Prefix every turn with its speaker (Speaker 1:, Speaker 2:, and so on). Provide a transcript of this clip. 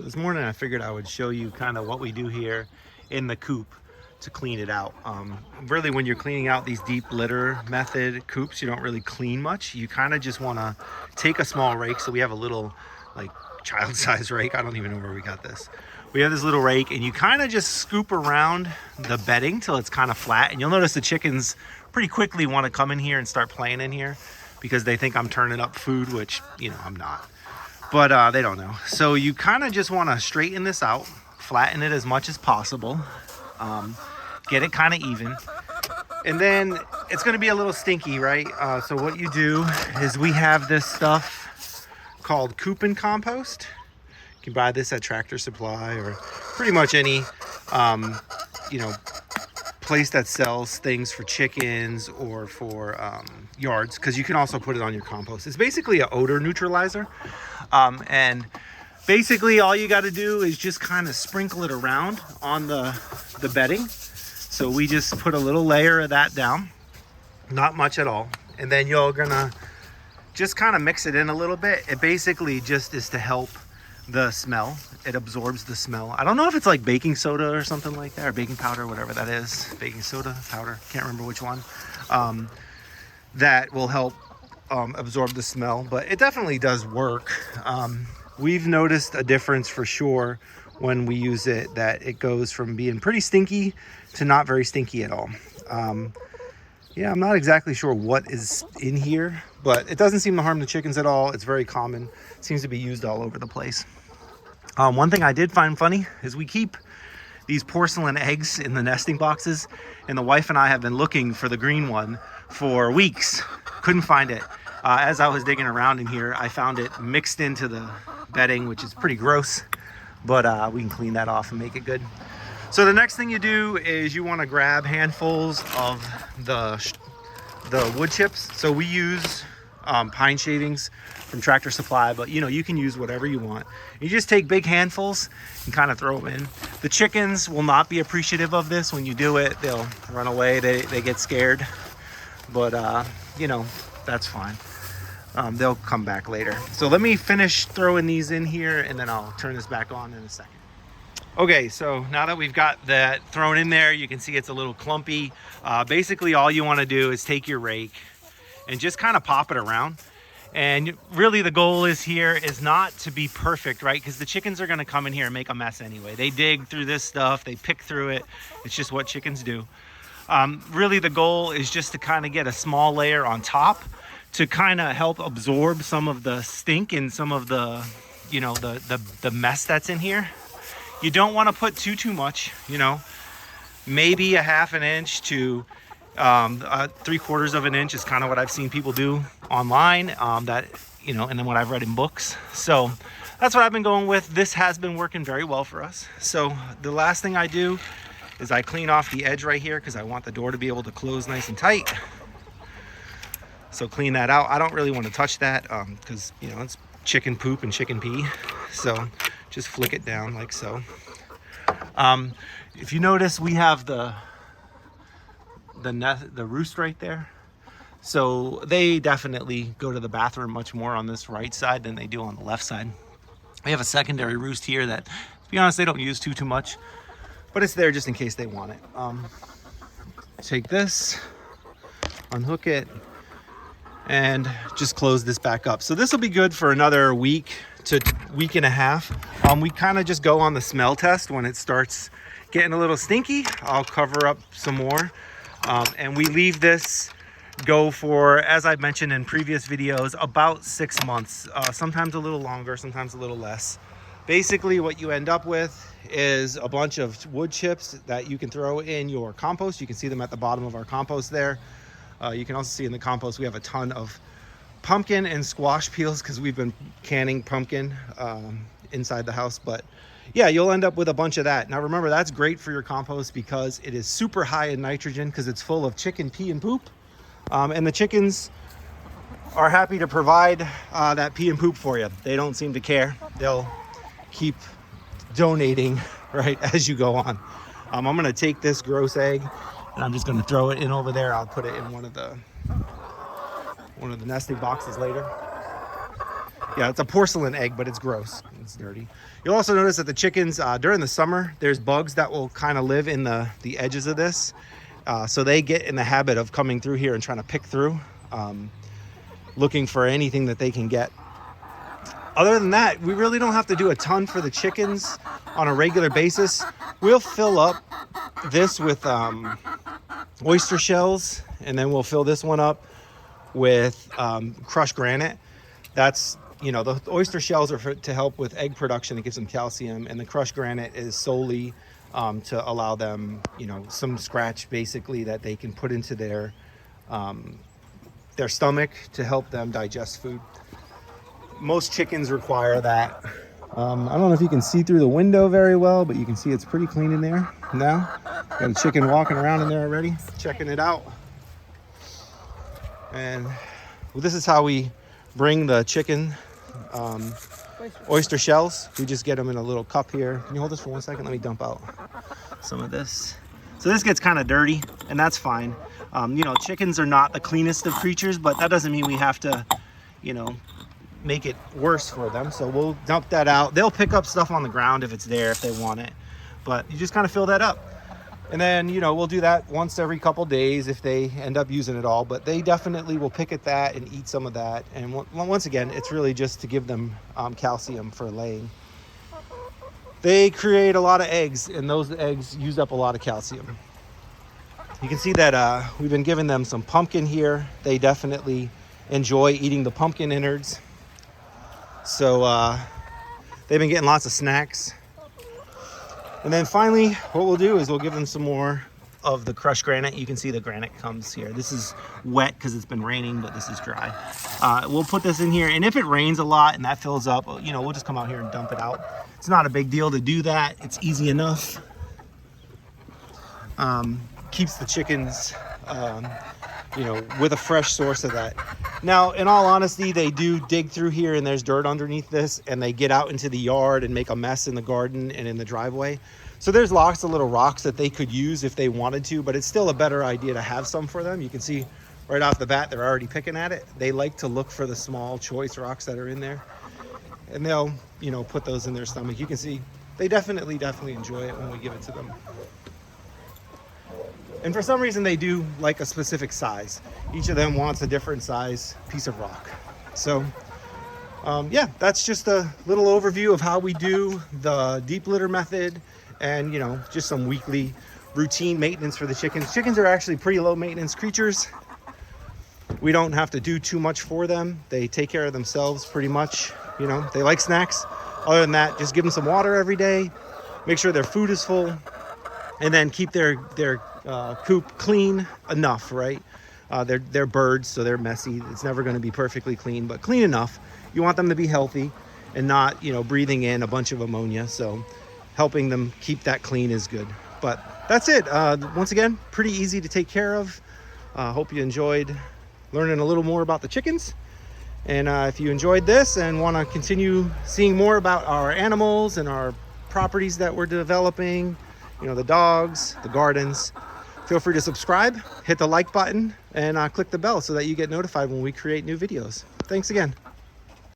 Speaker 1: So this morning I figured I would show you kind of what we do here in the coop to clean it out. Really, when you're cleaning out these deep litter method coops, you don't really clean much. You kind of just want to take a small rake. So we have a little like child-sized rake. I don't even know where we got this. We have this little rake, and you kind of just scoop around the bedding till it's kind of flat. And you'll notice the chickens pretty quickly want to come in here and start playing in here because they think I'm turning up food, which, you know, I'm not. But they don't know. So you kind of just want to straighten this out, flatten it as much as possible, get it kind of even. And then it's going to be a little stinky, right? So what you do is we have this stuff called Coop and compost. You can buy this at Tractor Supply or pretty much any, you know, place that sells things for chickens or for yards, because you can also put it on your compost. It's basically an odor neutralizer. And basically all you got to do is just kind of sprinkle it around on the bedding. So we just put a little layer of that down, not much at all. And then you're gonna just kind of mix it in a little bit. It basically just is to help the smell. It absorbs the smell. I don't know if it's like baking soda or something like that, or baking powder, whatever that is. Baking soda, powder, can't remember which one. That will help absorb the smell, but it definitely does work. We've noticed a difference for sure when we use it, that it goes from being pretty stinky to not very stinky at all. Yeah, I'm not exactly sure what is in here, but it doesn't seem to harm the chickens at all. It's very common. It seems to be used all over the place. One thing I did find funny is we keep these porcelain eggs in the nesting boxes, and the wife and I have been looking for the green one for weeks. Couldn't find it. As I was digging around in here, I found it mixed into the bedding, which is pretty gross, but we can clean that off and make it good. So the next thing you do is you want to grab handfuls of the wood chips. So we use pine shavings from Tractor Supply, but you know, you can use whatever you want. You just take big handfuls and kind of throw them in. The chickens will not be appreciative of this when you do it. They'll run away, they get scared, but you know, that's fine. They'll come back later. So let me finish throwing these in here, and then I'll turn this back on in a second. Okay, so now that we've got that thrown in there, you can see it's a little clumpy. Basically all you want to do is take your rake and just kind of pop it around. And really the goal is here is not to be perfect, right? Because the chickens are going to come in here and make a mess anyway. They dig through this stuff, they pick through it. It's just what chickens do. Really the goal is just to kind of get a small layer on top to kind of help absorb some of the stink and some of the, you know, the mess that's in here. You don't want to put too much, you know, maybe a half an inch to 3/4 of an inch is kind of what I've seen people do online, that, you know, and then what I've read in books. So that's what I've been going with. This has been working very well for us. So the last thing I do is I clean off the edge right here because I want the door to be able to close nice and tight. So clean that out. I don't really want to touch that because, you know, it's chicken poop and chicken pee. So just flick it down like so. If you notice, we have the roost right there. So they definitely go to the bathroom much more on this right side than they do on the left side. We have a secondary roost here that, to be honest, they don't use too much, but it's there just in case they want it. Take this, unhook it, and just close this back up. So this will be good for another week to week and a half. We kind of just go on the smell test. When it starts getting a little stinky, I'll cover up some more. And we leave this go for, as I've mentioned in previous videos, about 6 months, sometimes a little longer, sometimes a little less. Basically what you end up with is a bunch of wood chips that you can throw in your compost. You can see them at the bottom of our compost there. You can also see in the compost we have a ton of pumpkin and squash peels because we've been canning pumpkin inside the house. But yeah, you'll end up with a bunch of that. Now remember, that's great for your compost because it is super high in nitrogen because it's full of chicken pee and poop. And the chickens are happy to provide that pee and poop for you. They don't seem to care. They'll keep donating right as you go on. I'm gonna take this gross egg and I'm just gonna throw it in over there. I'll put it in one of the nesting boxes later. Yeah, it's a porcelain egg, but it's gross. It's dirty. You'll also notice that the chickens, during the summer, there's bugs that will kind of live in the edges of this. So they get in the habit of coming through here and trying to pick through, looking for anything that they can get. Other than that, we really don't have to do a ton for the chickens on a regular basis. We'll fill up this with oyster shells, and then we'll fill this one up with crushed granite. That's, you know, the oyster shells are to help with egg production. It gives them calcium, and the crushed granite is solely to allow them, you know, some scratch basically that they can put into their stomach to help them digest food. Most chickens require that. I don't know if you can see through the window very well, but you can see it's pretty clean in there now. Got a chicken walking around in there already, checking it out. And well, this is how we bring the chicken oyster shells. We just get them in a little cup here. Can you hold this for 1 second? Let me dump out some of this. So this gets kind of dirty, and that's fine. You know, chickens are not the cleanest of creatures, but that doesn't mean we have to, you know, make it worse for them. So we'll dump that out. They'll pick up stuff on the ground if it's there, if they want it, but you just kind of fill that up. And then, you know, we'll do that once every couple days if they end up using it all, but they definitely will pick at that and eat some of that. And once again, it's really just to give them calcium for laying. They create a lot of eggs, and those eggs use up a lot of calcium. You can see that we've been giving them some pumpkin here. They definitely enjoy eating the pumpkin innards. So they've been getting lots of snacks. And then finally, what we'll do is we'll give them some more of the crushed granite. You can see the granite comes here. This is wet because it's been raining, but this is dry. We'll put this in here, and if it rains a lot and that fills up, you know, we'll just come out here and dump it out. It's not a big deal to do that. It's easy enough. Keeps the chickens, you know, with a fresh source of that. Now, in all honesty, they do dig through here and there's dirt underneath this, and they get out into the yard and make a mess in the garden and in the driveway. So there's lots of little rocks that they could use if they wanted to, but it's still a better idea to have some for them. You can see right off the bat, they're already picking at it. They like to look for the small choice rocks that are in there, and they'll, you know, put those in their stomach. You can see they definitely enjoy it when we give it to them. And for some reason, they do like a specific size. Each of them wants a different size piece of rock. So, yeah, that's just a little overview of how we do the deep litter method, and, you know, just some weekly routine maintenance for the chickens. Chickens are actually pretty low maintenance creatures. We don't have to do too much for them. They take care of themselves pretty much. You know, they like snacks. Other than that, just give them some water every day. Make sure their food is full, and then keep their coop clean enough, right? They're birds, so they're messy. It's never going to be perfectly clean, but clean enough. You want them to be healthy and not, you know, breathing in a bunch of ammonia. So helping them keep that clean is good. But that's it. Once again, pretty easy to take care of. Hope you enjoyed learning a little more about the chickens. And if you enjoyed this and want to continue seeing more about our animals and our properties that we're developing, you know, the dogs, the gardens, feel free to subscribe, hit the like button, and click the bell so that you get notified when we create new videos. Thanks again.